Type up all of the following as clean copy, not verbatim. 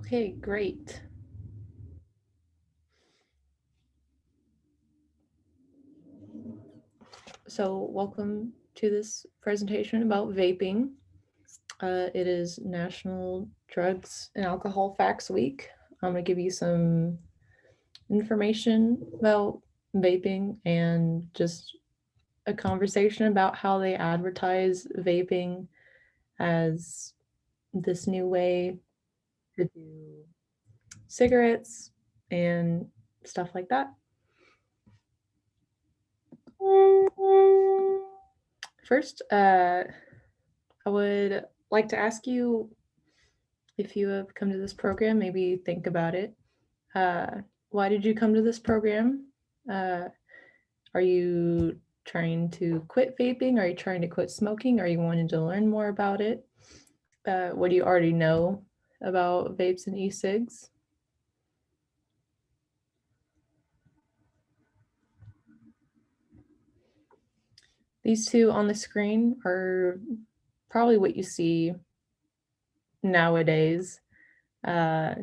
Okay, great. So welcome to this presentation about vaping. It is National Drugs and Alcohol Facts Week. I'm going to give you some information about vaping and just a conversation about how they advertise vaping as this new way to do cigarettes and stuff like that. First, I would like to ask you, if you have come to this program, maybe think about it. Why did you come to this program? Are you trying to quit vaping? Are you trying to quit smoking? Are you wanting to learn more about it? What do you already know about vapes and e-cigs? These two on the screen are probably what you see nowadays. I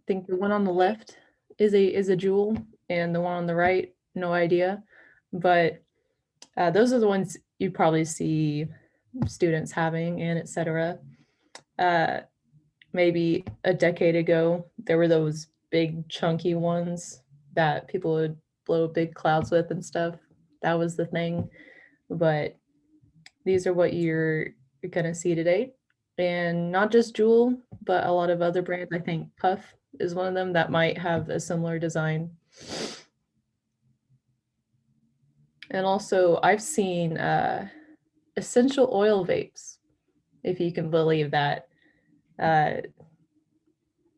think the one on the left is a Juul, and the one on the right, no idea. But those are the ones you probably see students having, and etc. Maybe a decade ago, there were those big chunky ones that people would blow big clouds with and stuff. That was the thing. But these are what you're gonna see today. And not just Juul, but a lot of other brands. I think Puff is one of them that might have a similar design. And also, I've seen essential oil vapes, if you can believe that.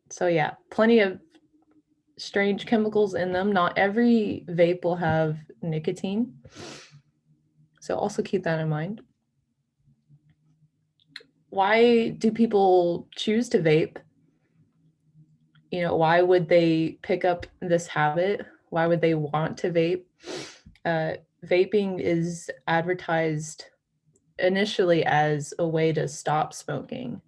So yeah, plenty of strange chemicals in them. Not every vape will have nicotine. So also keep that in mind. Why do people choose to vape? You know, why would they pick up this habit? Why would they want to vape? Vaping is advertised initially as a way to stop smoking.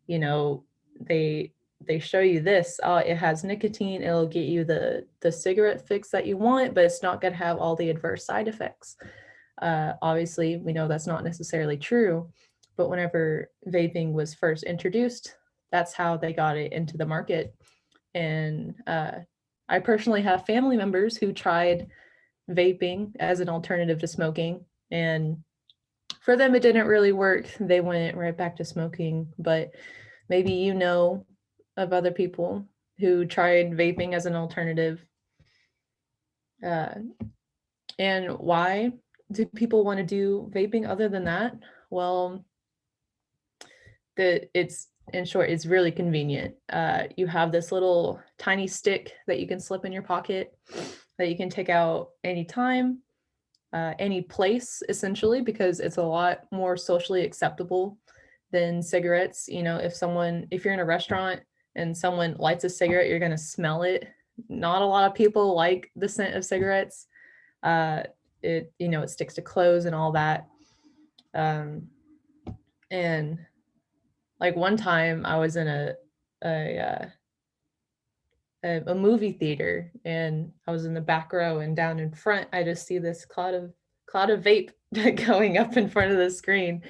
You know, they show you this, it has nicotine, it'll get you the cigarette fix that you want, but it's not going to have all the adverse side effects. Obviously, we know that's not necessarily true, but whenever vaping was first introduced, that's how they got it into the market. And I personally have family members who tried vaping as an alternative to smoking, and for them it didn't really work. They went right back to smoking. But maybe you know of other people who tried vaping as an alternative. And why do people want to do vaping other than that? Well, it's, in short, it's really convenient. You have this little tiny stick that you can slip in your pocket that you can take out anytime, any place, essentially, because it's a lot more socially acceptable than cigarettes. You know, if you're in a restaurant and someone lights a cigarette, you're going to smell it. Not a lot of people like the scent of cigarettes. It sticks to clothes and all that. And like one time I was in a movie theater, and I was in the back row, and down in front I just see this cloud of vape going up in front of the screen.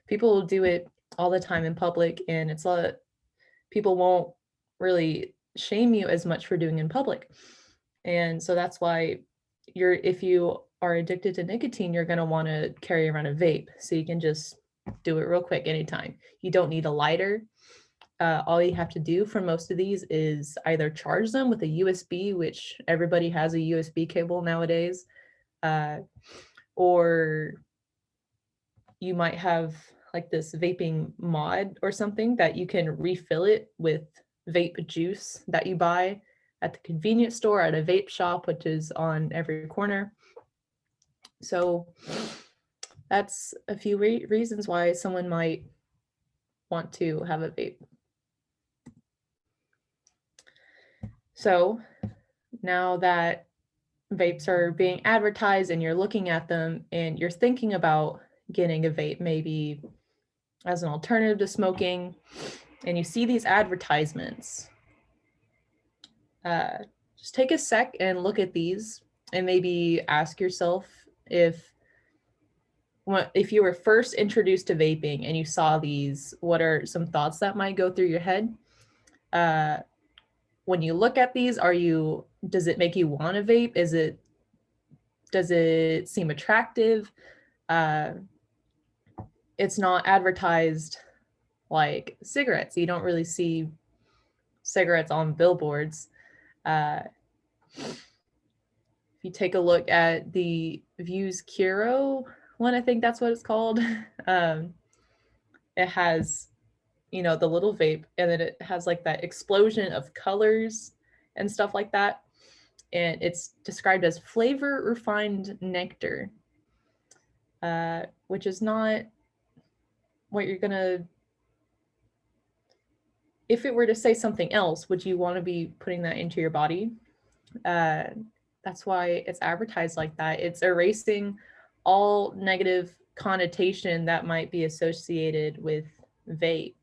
People do it all the time in public, and people won't really shame you as much for doing in public. And so that's why if you are addicted to nicotine, you're going to want to carry around a vape, so you can just do it real quick anytime. You don't need a lighter. All you have to do for most of these is either charge them with a USB, which everybody has a USB cable nowadays, or you might have like this vaping mod or something that you can refill it with vape juice that you buy at the convenience store, at a vape shop, which is on every corner. So that's a few reasons why someone might want to have a vape. So now that vapes are being advertised and you're looking at them and you're thinking about getting a vape, maybe as an alternative to smoking, and you see these advertisements, just take a sec and look at these and maybe ask yourself if you were first introduced to vaping and you saw these, what are some thoughts that might go through your head? When you look at these, does it make you want to vape? Does it seem attractive? It's not advertised like cigarettes. You don't really see cigarettes on billboards. If you take a look at the Views Kiro one, I think that's what it's called. It has, the little vape, and then it has like that explosion of colors and stuff like that. And it's described as flavor refined nectar, which is not what you're gonna. If it were to say something else, would you want to be putting that into your body? That's why it's advertised like that. It's erasing all negative connotation that might be associated with vape.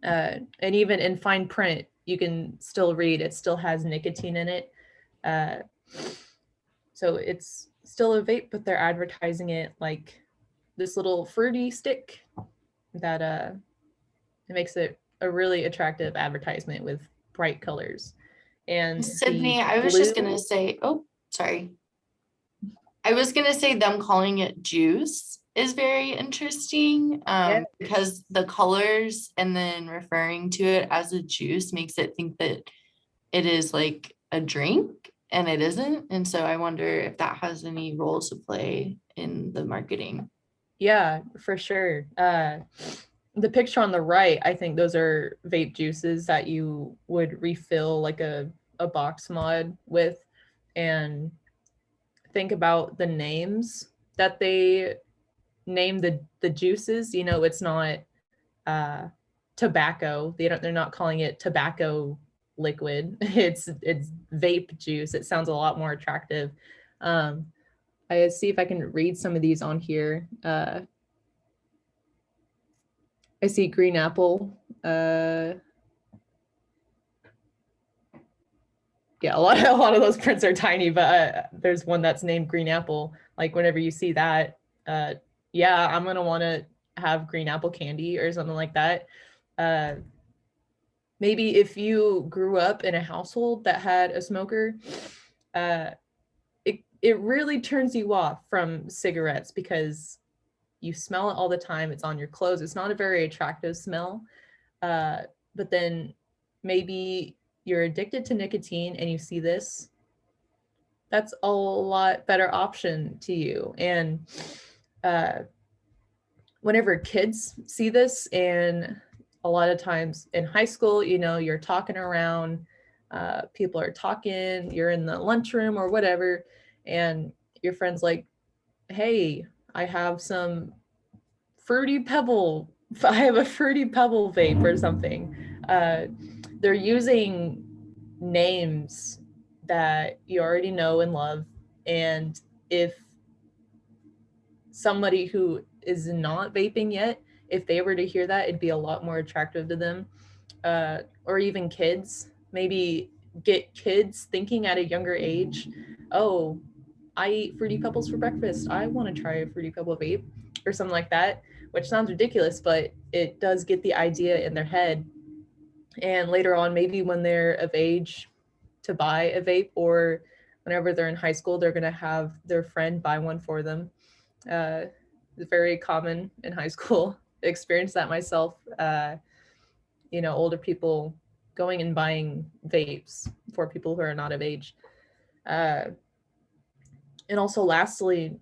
And even in fine print, you can still read it still has nicotine in it. So it's still a vape, but they're advertising it like this little fruity stick that it makes it a really attractive advertisement with bright colors. And Sydney, I was just gonna say, oh, sorry. I was gonna say them calling it juice is very interesting, yes. because the colors and then referring to it as a juice makes it think that it is like a drink, and it isn't. And so I wonder if that has any role to play in the marketing. Yeah, for sure. The picture on the right, I think those are vape juices that you would refill like a box mod with. And think about the names that they name the juices. It's not tobacco. They're not calling it tobacco liquid. It's vape juice. It sounds a lot more attractive. I see if I can read some of these on here. I see green apple. Yeah, a lot of those prints are tiny, but there's one that's named green apple. Like whenever you see that, yeah, I'm gonna want to have green apple candy or something like that. Maybe if you grew up in a household that had a smoker, it really turns you off from cigarettes because you smell it all the time. It's on your clothes. It's not a very attractive smell. But then maybe you're addicted to nicotine and you see this. That's a lot better option to you. And whenever kids see this, and a lot of times in high school, you're talking around, people are talking, you're in the lunchroom or whatever, and your friend's like, hey, I have a fruity pebble vape or something. They're using names that you already know and love. And if somebody who is not vaping yet, if they were to hear that, it'd be a lot more attractive to them. Or even kids, maybe get kids thinking at a younger age, oh, I eat Fruity Pebbles for breakfast. I want to try a Fruity Pebble vape or something like that, which sounds ridiculous, but it does get the idea in their head. And later on, maybe when they're of age to buy a vape, or whenever they're in high school, they're going to have their friend buy one for them. It's very common in high school. I experienced that myself. Older people going and buying vapes for people who are not of age. And also, lastly,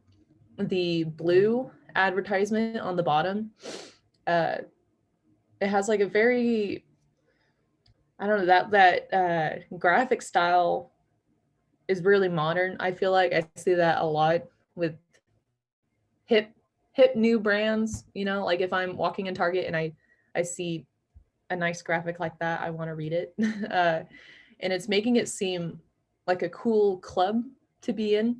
the blue advertisement on the bottom, it has like a very, I don't know, that graphic style is really modern. I feel like I see that a lot with hip new brands. Like if I'm walking in Target and I see a nice graphic like that, I want to read it. And it's making it seem like a cool club to be in.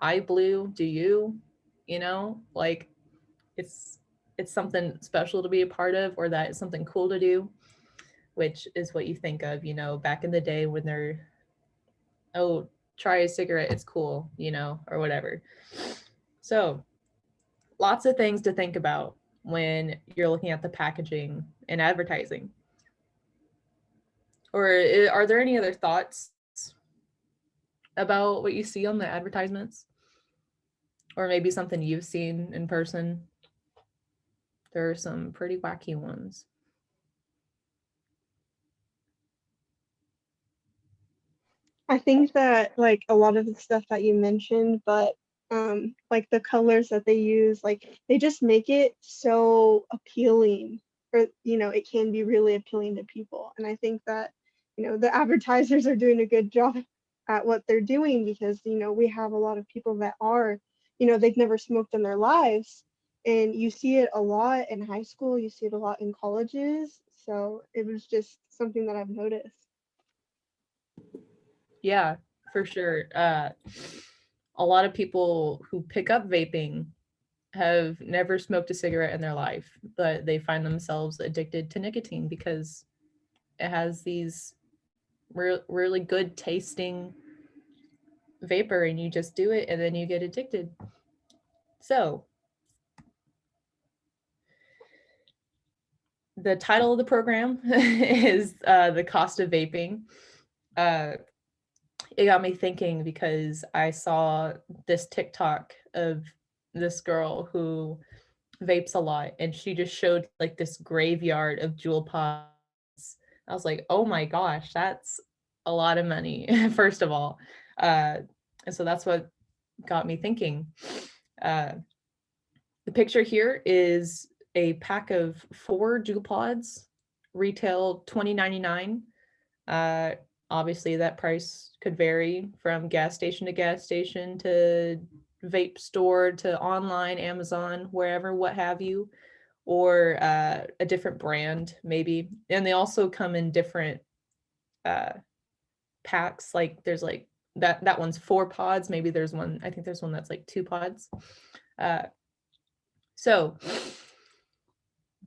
I blue, do you? Like it's it's something special to be a part of, or that it's something cool to do, which is what you think of, back in the day when they're, oh, try a cigarette, it's cool, or whatever. So lots of things to think about when you're looking at the packaging and advertising. Or are there any other thoughts about what you see on the advertisements? Or maybe something you've seen in person? There are some pretty wacky ones. I think that like a lot of the stuff that you mentioned, but like the colors that they use, like they just make it so appealing, or it can be really appealing to people. And I think that the advertisers are doing a good job at what they're doing, because we have a lot of people that are, they've never smoked in their lives, and you see it a lot in high school, you see it a lot in colleges. So it was just something that I've noticed. Yeah, for sure. A lot of people who pick up vaping have never smoked a cigarette in their life, but they find themselves addicted to nicotine because it has these really good tasting vapor, and you just do it and then you get addicted. So, the title of the program is The Cost of Vaping. It got me thinking because I saw this TikTok of this girl who vapes a lot, and she just showed like this graveyard of jewel pods. I was like, oh my gosh, that's a lot of money, first of all. And so that's what got me thinking. The picture here is a pack of 4 jewel pods, retail $20.99. Obviously, that price could vary from gas station to gas station to vape store to online, Amazon, wherever, what have you, or a different brand maybe. And they also come in different packs. Like there's like that one's 4 pods. Maybe there's one. I think there's one that's like 2 pods. So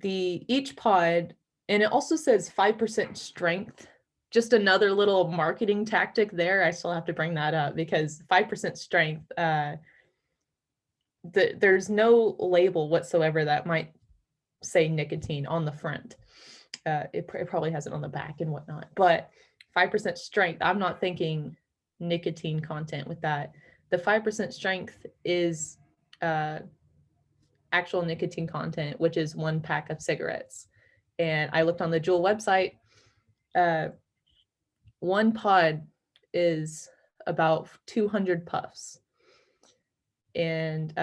each pod, and it also says 5% strength. Just another little marketing tactic there. I still have to bring that up because 5% strength, there's no label whatsoever that might say nicotine on the front. It probably has it on the back and whatnot, but 5% strength, I'm not thinking nicotine content with that. The 5% strength is actual nicotine content, which is 1 pack of cigarettes. And I looked on the Juul website. 1 pod is about 200 puffs. And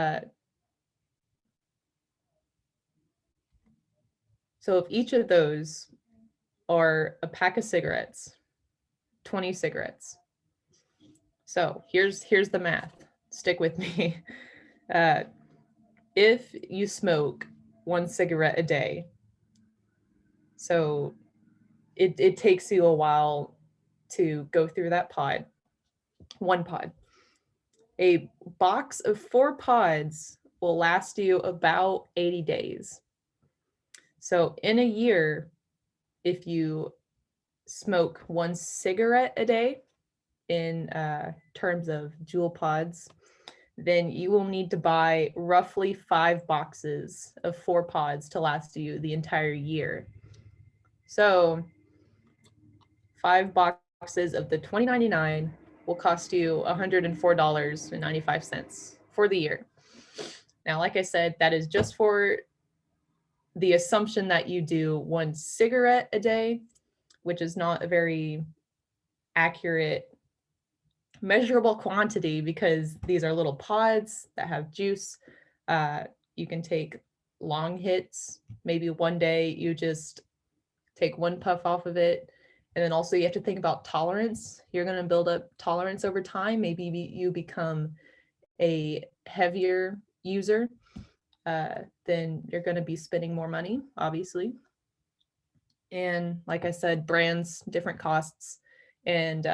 so if each of those are a pack of cigarettes, 20 cigarettes. So here's the math. Stick with me. If you smoke 1 cigarette a day, so it takes you a while to go through that pod, 1 pod. A box of 4 pods will last you about 80 days. So in a year, if you smoke 1 cigarette a day in terms of jewel pods, then you will need to buy roughly 5 boxes of 4 pods to last you the entire year. So 5 boxes of the $20.99 will cost you $104.95 for the year. Now, like I said, that is just for the assumption that you do 1 cigarette a day, which is not a very accurate measurable quantity because these are little pods that have juice. You can take long hits. Maybe one day you just take 1 puff off of it. And then also you have to think about tolerance. You're going to build up tolerance over time. Maybe you become a heavier user. Then you're going to be spending more money, obviously. And like I said, brands, different costs. And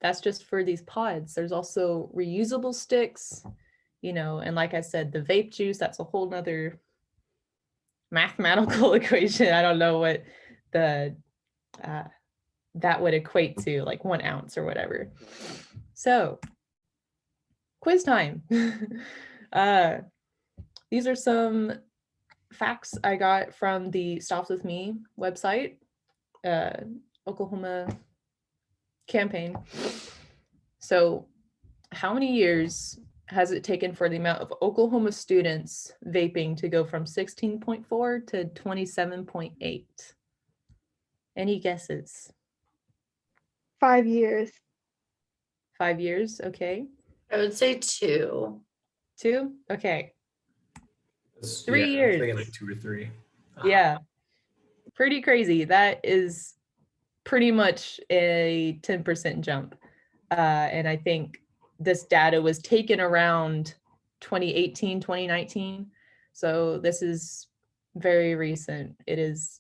that's just for these pods. There's also reusable sticks, and like I said, the vape juice, that's a whole nother mathematical equation. I don't know what the that would equate to, like 1 ounce or whatever. So quiz time. These are some facts I got from the Stops With Me website, Oklahoma campaign. So how many years has it taken for the amount of Oklahoma students vaping to go from 16.4 to 27.8? Any guesses? 5 years. 5 years, okay. I would say 2. 2, okay. 3 Yeah, years. I'm thinking like 2 or 3. Yeah, pretty crazy. That is pretty much a 10% jump. And I think this data was taken around 2018, 2019. So this is very recent. It is,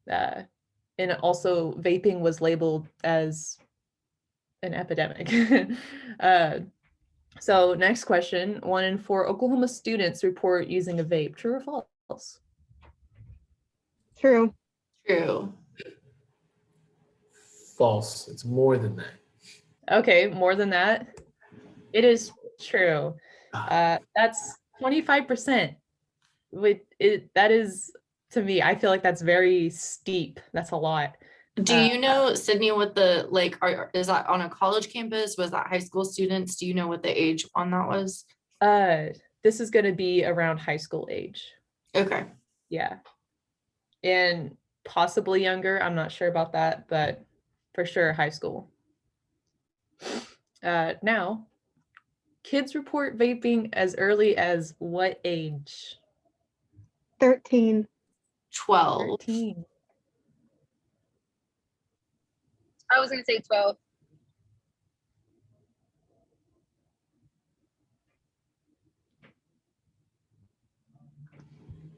and also vaping was labeled as an epidemic. So next question, 1 in 4 Oklahoma students report using a vape. True or false? True. True. False. It's more than that. Okay, more than that. It is true. That's 25%. That is, to me, I feel like that's very steep. That's a lot. Do you know, Sydney, what the, like, is that on a college campus? Was that high school students? Do you know what the age on that was? This is going to be around high school age. Okay. Yeah. And possibly younger. I'm not sure about that, but for sure high school. Now, kids report vaping as early as what age? 13. 12. 13. I was gonna say 12.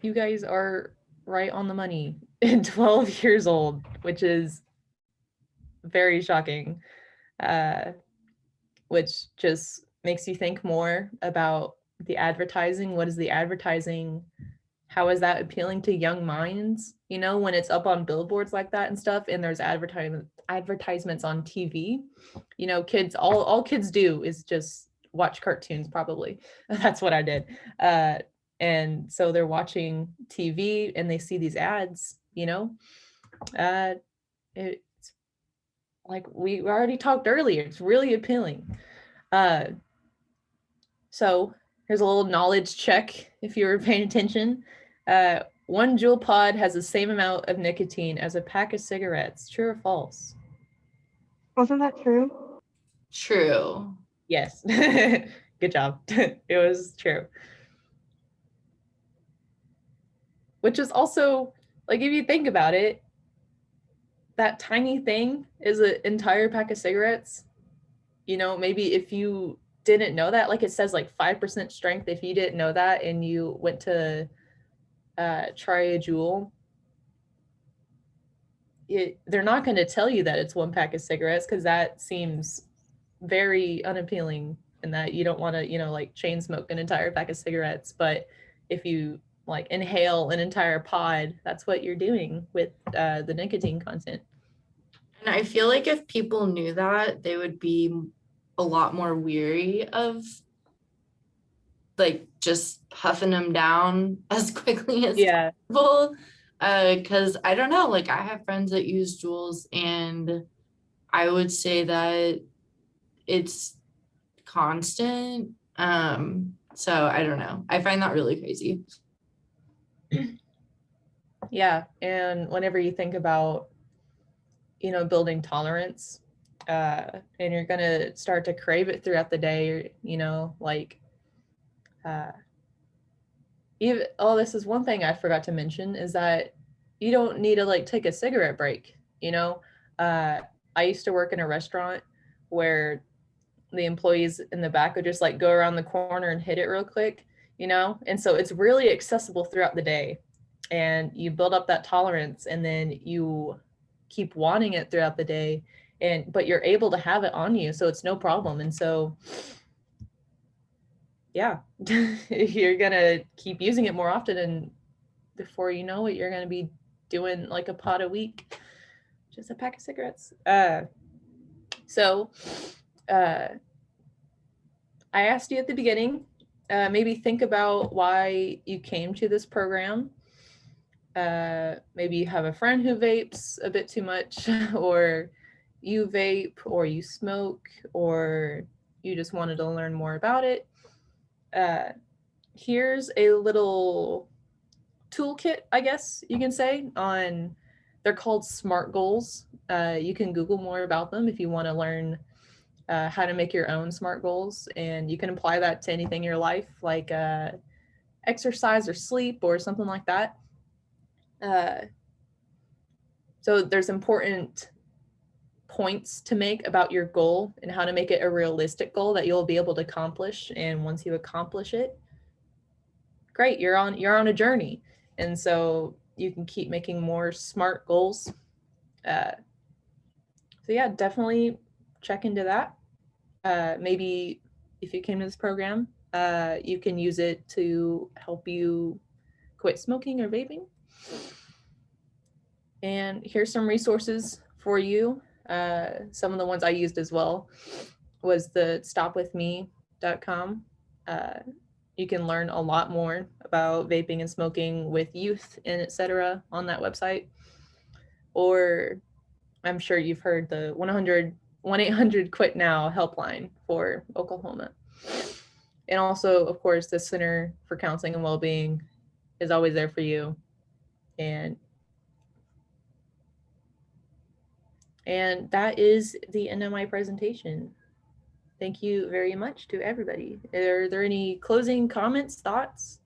You guys are right on the money. 12 years old, which is very shocking, which just makes you think more about the advertising. What is the advertising? How is that appealing to young minds? You know, when it's up on billboards like that and stuff, and there's advertisements on TV, you know, kids, all kids do is just watch cartoons, probably. That's what I did. And so they're watching TV and they see these ads, you know. It's like we already talked earlier, it's really appealing. So here's a little knowledge check if you were paying attention. 1 Juul pod has the same amount of nicotine as a pack of cigarettes. True or false? Wasn't that true? True. Yes. Good job. It was true. Which is also, like, if you think about it, that tiny thing is an entire pack of cigarettes. You know, maybe if you didn't know that, like it says like 5% strength, if you didn't know that and you went to try a Juul, they're not going to tell you that it's 1 pack of cigarettes, because that seems very unappealing, and that you don't want to, you know, like chain smoke an entire pack of cigarettes. But if you like inhale an entire pod, that's what you're doing with the nicotine content. And I feel like if people knew that, they would be a lot more weary of like just puffing them down as quickly as possible. Because I don't know, like I have friends that use Juuls, and I would say that it's constant. So I don't know. I find that really crazy. Yeah, and whenever you think about, you know, building tolerance, and you're gonna start to crave it throughout the day, you know, like, even, oh, this is one thing I forgot to mention, is that you don't need to like take a cigarette break, you know. I used to work in a restaurant where the employees in the back would just like go around the corner and hit it real quick, you know, and so it's really accessible throughout the day, and you build up that tolerance, and then you keep wanting it throughout the day, and but you're able to have it on you, so it's no problem. And so yeah, you're gonna keep using it more often, and before you know it, you're going to be doing like a pot a week, just a pack of cigarettes. So I asked you at the beginning, maybe think about why you came to this program. Maybe you have a friend who vapes a bit too much, or you vape, or you smoke, or you just wanted to learn more about it. Here's a little toolkit, I guess you can say, on, they're called SMART goals. You can Google more about them if you want to learn how to make your own SMART goals, and you can apply that to anything in your life, like exercise or sleep or something like that. So there's important points to make about your goal and how to make it a realistic goal that you'll be able to accomplish. And once you accomplish it, great, you're on a journey. And so you can keep making more SMART goals. So yeah, definitely check into that. Maybe if you came to this program, you can use it to help you quit smoking or vaping. And here's some resources for you. Some of the ones I used as well was the stopwithme.com. You can learn a lot more about vaping and smoking with youth and etc. on that website. Or I'm sure you've heard the 1-800-QUIT-NOW helpline for Oklahoma. And also, of course, the Center for Counseling and Wellbeing is always there for you. And that is the end of my presentation. Thank you very much to everybody. Are there any closing comments, thoughts?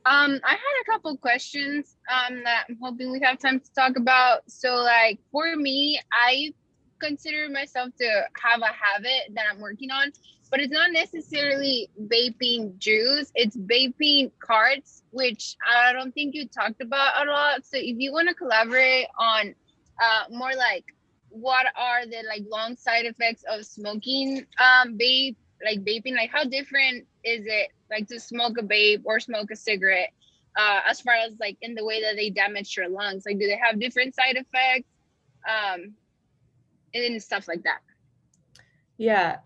I had a couple questions that I'm hoping we have time to talk about. So like for me, I consider myself to have a habit that I'm working on, but it's not necessarily vaping juice, it's vaping carts, which I don't think you talked about a lot. So if you want to collaborate on more like what are the like long side effects of smoking vape, like vaping, like how different is it like to smoke a vape or smoke a cigarette, as far as like in the way that they damage your lungs? Like do they have different side effects, and stuff like that? Yeah,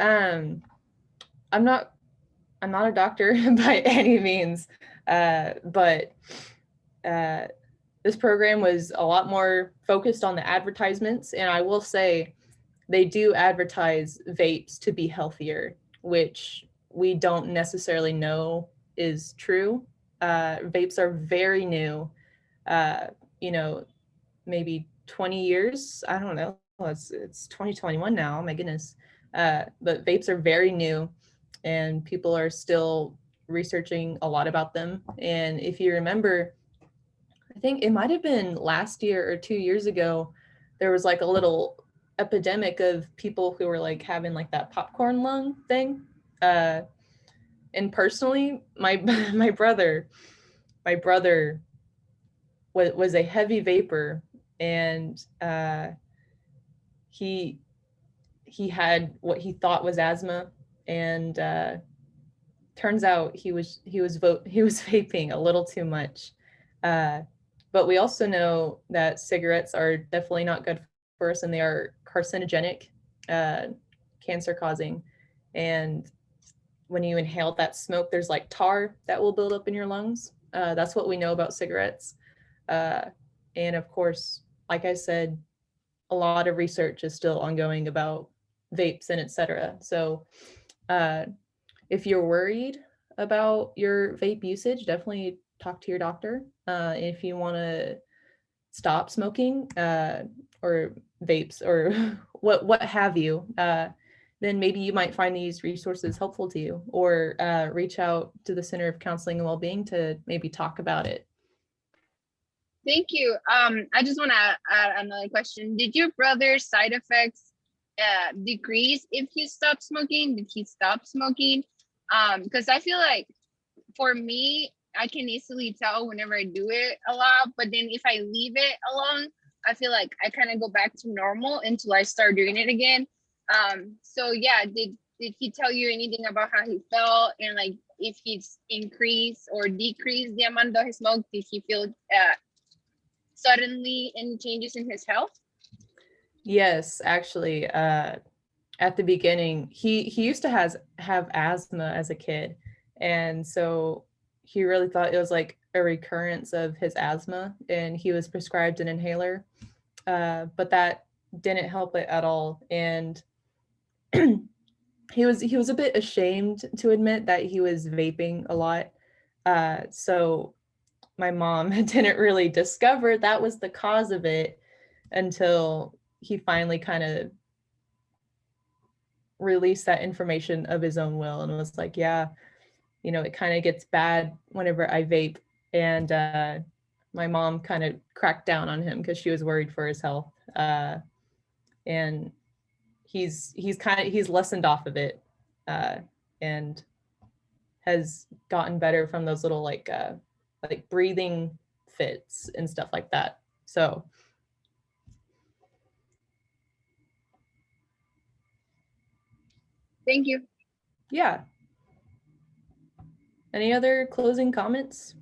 I'm not a doctor by any means, but this program was a lot more focused on the advertisements, and I will say they do advertise vapes to be healthier, which we don't necessarily know is true. Vapes are very new, maybe 20 years. I don't know. It's 2021 now. Oh my goodness. But vapes are very new, and people are still researching a lot about them. And if you remember, I think it might have been last year or 2 years ago, there was like a little epidemic of people who were like having like that popcorn lung thing. And personally, my brother was a heavy vapor, and he had what he thought was asthma, and turns out he was vaping a little too much. But we also know that cigarettes are definitely not good for us, and they are carcinogenic, cancer causing. And when you inhale that smoke, there's like tar that will build up in your lungs. That's what we know about cigarettes. And of course, like I said, a lot of research is still ongoing about vapes and etc. So if you're worried about your vape usage, definitely talk to your doctor. If you want to stop smoking or vapes or what have you, then maybe you might find these resources helpful to you, or reach out to the Center of Counseling and Wellbeing to maybe talk about it. Thank you. I just want to add another question. Did your brother's side effects decrease if he stopped smoking? Did he stop smoking? Because I feel like for me, I can easily tell whenever I do it a lot, but then if I leave it alone, I feel like I kind of go back to normal until I start doing it again. So yeah, did did he tell you anything about how he felt, and like if he's increased or decreased the amount that he smoked? Did he feel suddenly any changes in his health? Yes, actually, at the beginning, he used to have asthma as a kid, and so he really thought it was like a recurrence of his asthma, and he was prescribed an inhaler, but that didn't help it at all, and he was a bit ashamed to admit that he was vaping a lot. So my mom didn't really discover that was the cause of it until he finally kind of released that information of his own will and was like, yeah, it kind of gets bad whenever I vape. And my mom kind of cracked down on him because she was worried for his health. And he's lessened off of it, and has gotten better from those little like breathing fits and stuff like that. So Thank you. yeah. Any other closing comments?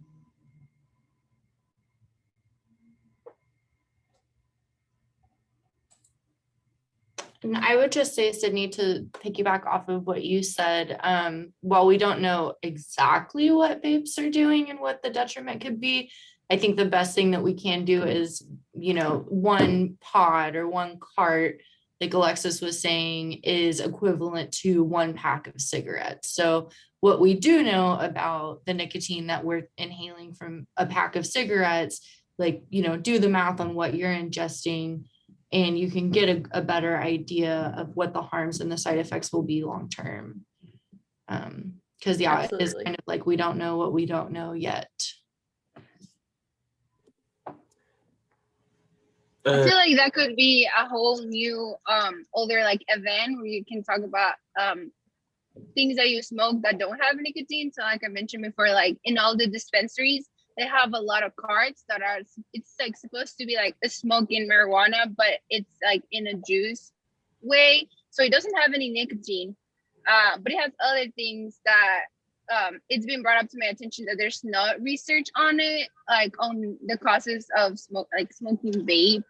And I would just say, Sydney, to piggyback off of what you said, while we don't know exactly what vapes are doing and what the detriment could be, I think the best thing that we can do is, one pod or one cart, like Alexis was saying, is equivalent to one pack of cigarettes. So what we do know about the nicotine that we're inhaling from a pack of cigarettes, like, do the math on what you're ingesting, and you can get a better idea of what the harms and the side effects will be long term. Because yeah, Absolutely. It's kind of like we don't know what we don't know yet. I feel like that could be a whole new older like event where you can talk about things that you smoke that don't have nicotine. So like I mentioned before, like in all the dispensaries, they have a lot of cards that are, it's like supposed to be like a smoking marijuana, but it's like in a juice way. So it doesn't have any nicotine, but it has other things that it's been brought up to my attention that there's not research on it, like on the causes of smoking vape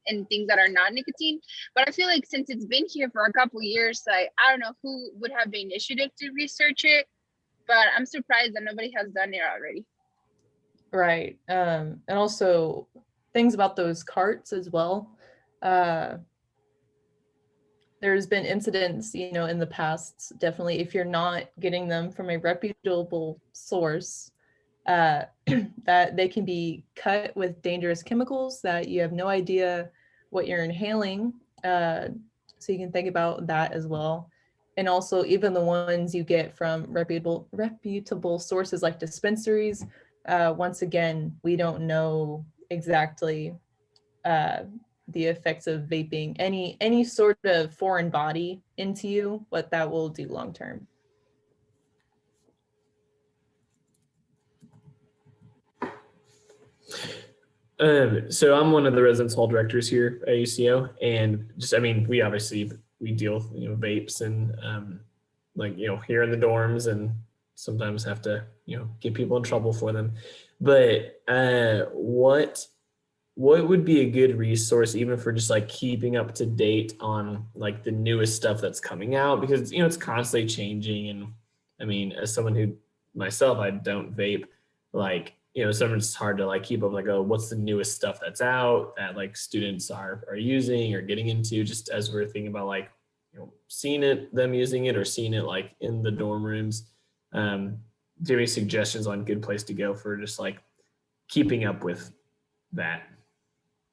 and things that are not nicotine. But I feel like since it's been here for a couple years, like I don't know who would have the initiative to research it, but I'm surprised that nobody has done it already. Right. And also things about those carts as well. There's been incidents, in the past, definitely, if you're not getting them from a reputable source, that they can be cut with dangerous chemicals that you have no idea what you're inhaling. So you can think about that as well. And also even the ones you get from reputable sources like dispensaries, once again, we don't know exactly the effects of vaping, any sort of foreign body into you, what that will do long term. So I'm one of the residence hall directors here at UCO, and we deal vapes and here in the dorms, and sometimes have to get people in trouble for them. But what would be a good resource even for just like keeping up to date on like the newest stuff that's coming out, because it's constantly changing. And I mean, as someone who myself, I don't vape, like sometimes it's hard to like keep up, like, oh, what's the newest stuff that's out that like students are using or getting into, just as we're thinking about like seeing them using it or seeing it like in the dorm rooms. Do you have any suggestions on good place to go for just like keeping up with that?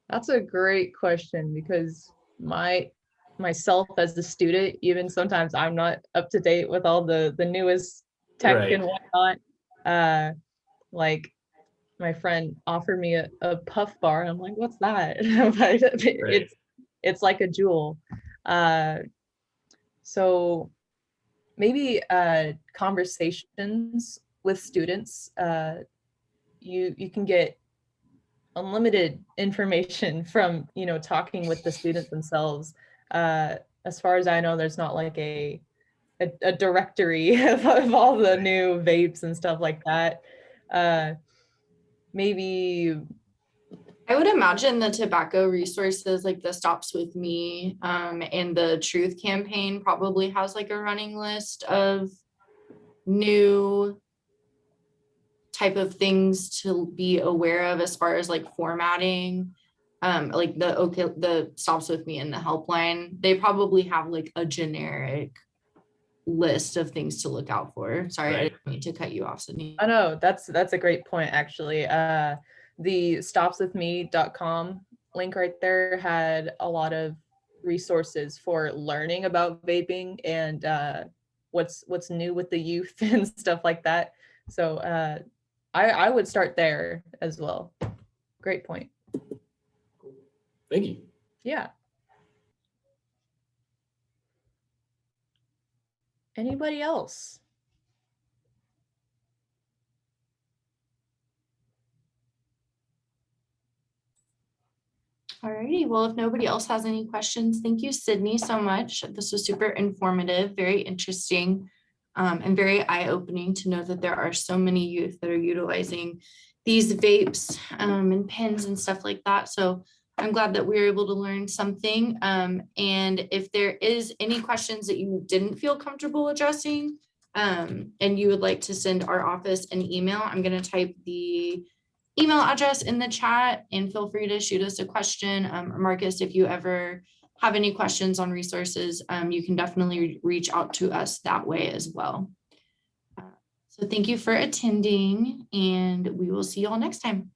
That's a great question, because myself as a student, even sometimes I'm not up to date with all the newest tech Right. and whatnot. Like my friend offered me a puff bar, and I'm like, what's that? But Right. it's like a jewel. So maybe conversations with students. You can get unlimited information from talking with the students themselves. As far as I know, there's not like a a directory of all the new vapes and stuff like that. Maybe I would imagine the tobacco resources like the Stops With Me and the Truth campaign probably has like a running list of new type of things to be aware of as far as like formatting. Like the Stops With Me and the helpline, they probably have like a generic list of things to look out for. Sorry, I Right. didn't mean to cut you off, Sydney. I know that's a great point actually. The stopswithme.com link right there had a lot of resources for learning about vaping and what's new with the youth and stuff like that. So I would start there as well. Great point. Thank you. Yeah. Anybody else? Alrighty, well, if nobody else has any questions, thank you, Sydney, so much. This was super informative, very interesting, and very eye-opening to know that there are so many youth that are utilizing these vapes and pens and stuff like that. So I'm glad that we were able to learn something. And if there is any questions that you didn't feel comfortable addressing, and you would like to send our office an email, I'm going to type the email address in the chat and feel free to shoot us a question. Or Marcus, if you ever have any questions on resources, you can definitely reach out to us that way as well. So thank you for attending, and we will see you all next time.